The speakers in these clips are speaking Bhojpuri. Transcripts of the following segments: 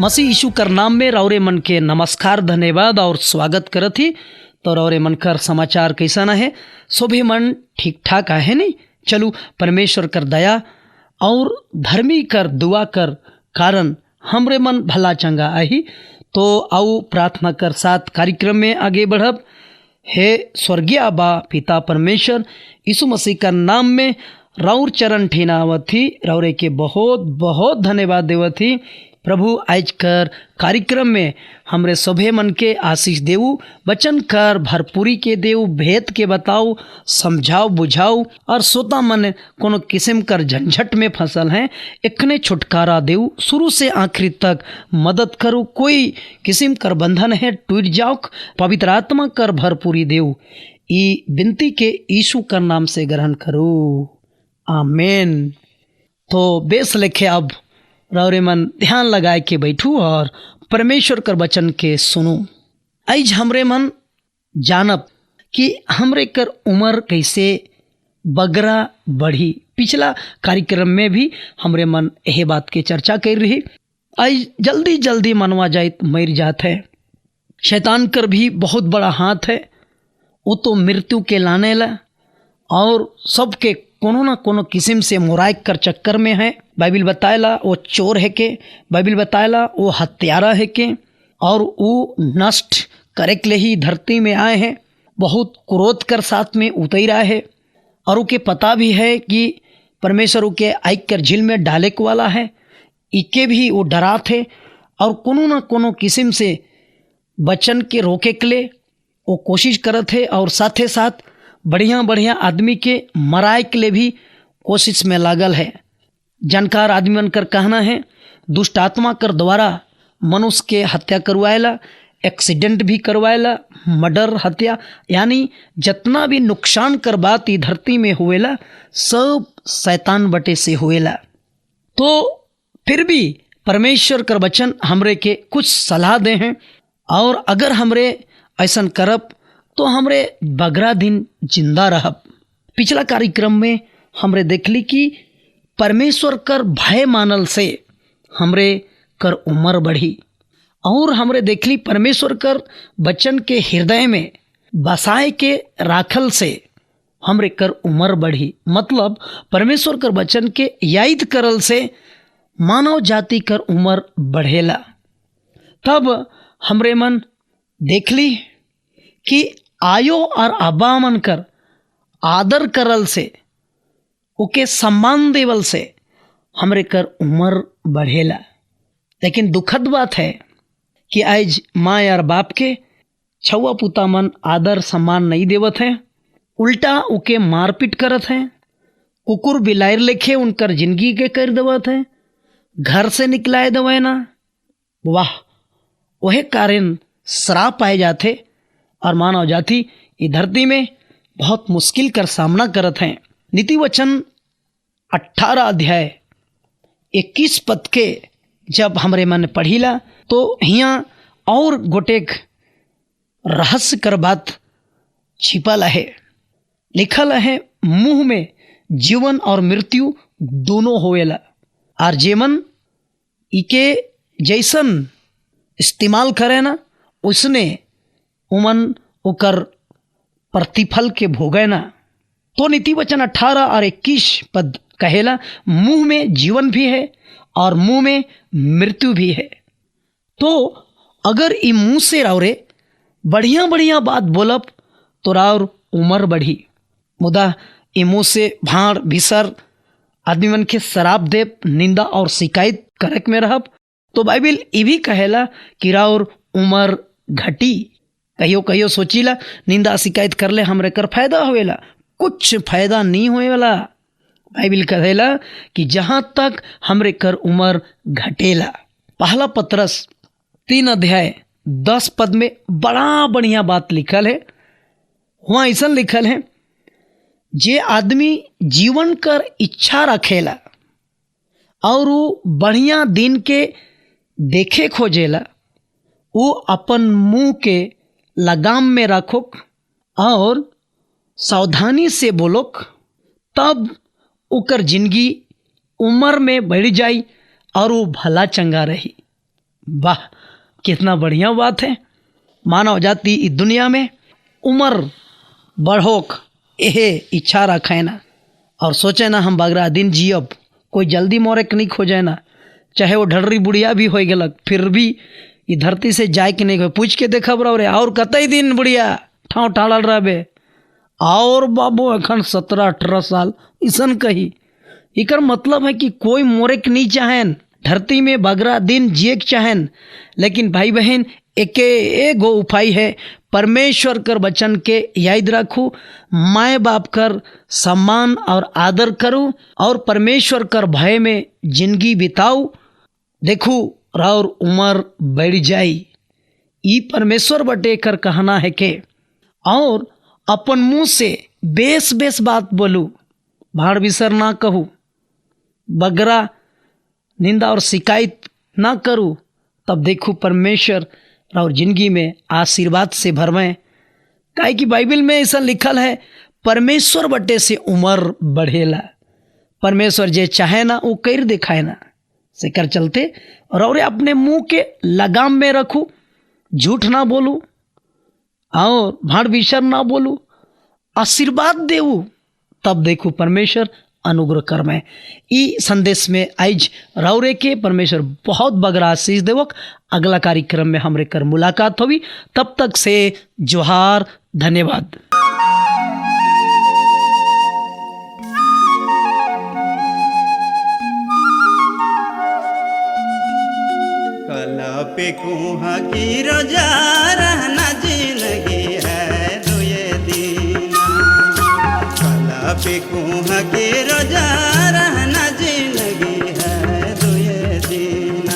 मसीह यीशु कर नाम में रौरे मन के नमस्कार धन्यवाद और स्वागत करत ही। तो रौरे मन कर समाचार कैसा न है? सभी मन ठीक ठाक है नहीं? चलू परमेश्वर कर दया और धर्मी कर दुआ कर कारण हमरे मन भला चंगा आही। तो आओ प्रार्थना कर साथ कार्यक्रम में आगे बढ़ब। हे स्वर्गीय आबा पिता परमेश्वर, यीशु मसीह का नाम में रौर चरण ठिनावत ही, रौरे के बहुत बहुत धन्यवाद देवत ही। प्रभु आज कर कार्यक्रम में हमरे सभे मन के आशीष देऊ, वचन कर भरपूरी के देऊ, भेद के बताओ, समझाओ बुझाओ और सोता मन कोनो किस्म कर झंझट में फसल हैं इखने छुटकारा देऊ। शुरू से आखिरी तक मदद करो, कोई किस्म कर बंधन है टूट जाओ, पवित्र आत्मा कर भरपूरी देऊ। ई विनती के यीशु कर नाम से ग्रहण करो, आमीन। तो बेस लिखे अब रौरे मन ध्यान लगाए के बैठू और परमेश्वर कर वचन के सुनो। आज हमरे मन जानब कि हमरे कर उम्र कैसे बगरा बढ़ी। पिछला कार्यक्रम में भी हमरे मन यह बात के चर्चा कर रही। आज जल्दी जल्दी मनवा जाए मर जात है। शैतान कर भी बहुत बड़ा हाथ है, वो तो मृत्यु के लाने ला और सबके कोनो ना कोनो किस्म से मुराइक कर चक्कर में है। बाइबिल बताएला वो चोर है के, बाइबिल बताएला वो हत्यारा है के, और वो नष्ट करे के लिए ही धरती में आए हैं। बहुत क्रोध कर साथ में उतरा है और उके पता भी है कि परमेश्वर उके आइक कर झील में डाले के वाला है। इके भी वो डरा थे और कोनो ना कोनो किस्म से बचन के रोके के लिए वो कोशिश करत है और साथे साथ बढ़िया बढ़िया आदमी के मराए के लिए भी कोशिश में लागल है। जानकार आदमी मन कर कहना है दुष्ट आत्मा कर द्वारा मनुष्य के हत्या करवाएला, एक्सीडेंट भी करवाएला, मर्डर हत्या, यानी जितना भी नुकसान कर बात ई धरती में हुएला सब शैतान बटे से हुएला। तो फिर भी परमेश्वर कर वचन हमरे के कुछ सलाह दे हैं और अगर हमरे ऐसा करब तो हमरे बगरा दिन जिंदा रहब। पिछला कार्यक्रम में हमरे देखली कि परमेश्वर कर भय मानल से हमरे कर उम्र बढ़ी और हमरे देखली परमेश्वर कर बचन के हृदय में बसाए के राखल से हमरे कर उम्र बढ़ी। मतलब परमेश्वर कर बचन के याद करल से मानव जाति कर उम्र बढ़ेला। तब हमरे मन देखली कि आयो और अबा मन कर आदर करल से, उके सम्मान देवल से हमरे कर उम्र बढ़ेला। लेकिन दुखद बात है कि आज माँ और बाप के छुआ पुता मन आदर सम्मान नहीं देवत हैं, उल्टा उके मारपीट करत हैं, कुकुर बिलायर लेखे उनकर जिंदगी के कर देवत हैं, घर से निकलाए देवे ना। वाह, वह कारण श्राप पाए जाते और मानव जाति इस धरती में बहुत मुश्किल कर सामना करत हैं। नीति वचन 18 अध्याय 21 पद के जब हमरे मन पढ़ीला तो हियाँ और गोटेक रहस्य कर बात छिपल है। लिखल है मुंह में जीवन और मृत्यु दोनों होवेला और जेमन इके जैसन इस्तेमाल करे ना उसने उमन उकर प्रतिफल के भोगे ना। तो नीति वचन 18 और 21 पद कहेला मुंह में जीवन भी है और मुंह में मृत्यु भी है। तो अगर ई मुंह से रावरे बढ़िया बढ़िया बात बोलब तो रावर उम्र बढ़ी, मुदा ई मुंह से भाड़ भिसर आदमी मन के शराब देव निंदा और शिकायत करक में रहब तो बाइबिल ये भी कहेला कि रावर उम्र घटी। कहियो कहियो सोचीला निंदा शिकायत कर ले हमरे कर फायदा होवेला, कुछ फायदा नहीं होए वाला। बाइबिल कहेला कि जहाँ तक हमरे कर उम्र घटेला। पहला पतरस 3 अध्याय 10 पद में बड़ा बढ़िया बात लिखल है। वहाँ ऐसा लिखल है जे आदमी जीवन कर इच्छा रखेला और वो बढ़िया दिन के देखे खोजेला, वो अपन मुंह के लगाम में रखोक और सावधानी से बोलोक, तब उकर जिंदगी उम्र में बढ़ जाई और वो भला चंगा रही। वाह, कितना बढ़िया बात है। मानव जाति इस दुनिया में उम्र बढ़ोक यहे इच्छा रखे ना और सोचे ना हम बगरा दिन जियब, कोई जल्दी मोरे नहीं खोजे ना, चाहे वो ढर्री बुढ़िया भी हो गलक फिर भी ये धरती से जाए कि नहीं, पूछ के देखब रहो रे और कतई दिन बुढ़िया ठाव ठाड़ल रहे और बाबू एखन 17-18 साल इसन कही। इकर मतलब है कि कोई मोरे के नहीं चाहेन, धरती में बगरा दिन जिए के चाहेन, लेकिन भाई बहन एगो उपाय है, परमेश्वर कर वचन के याद रखू, माए बाप कर सम्मान और आदर करूँ और परमेश्वर कर भय में जिंदगी बिताऊ। देखू और उम्र बढ़ जाई, ई परमेश्वर बटे कर कहना है के, और अपन मुंह से बेस बेस बात बोलू, भाड़ बिसर ना कहूँ, बगरा निंदा और शिकायत ना करूँ, तब देखूँ परमेश्वर और जिंदगी में आशीर्वाद से भरवें। काहे कि बाइबल में ऐसा लिखल है, परमेश्वर बटे से उम्र बढ़ेला, परमेश्वर जे चाहे ना वो कर दिखाए ना, से कर चलते और अपने मुंह के लगाम में रखूँ, झूठ ना बोलूँ और भाड़ बिसर ना बोलूँ, आशीर्वाद देऊ, तब देखो परमेश्वर अनुग्रह कर में। ई संदेश में आज रौरे के परमेश्वर बहुत बगरा आशीष देवक। अगला कार्यक्रम में हमरे कर मुलाकात होगी, तब तक से जोहार, धन्यवाद। कला पे कुहा की रोजा रहना जिंदगी है दुए दीना, कला पे कुहा की रोजा रहना जिंदगी है दुए दीना।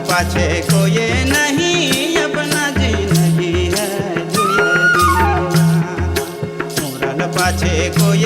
पाछे कोई नहीं अपना जिंदगी है दुए दीना, मोरल पाछे कोई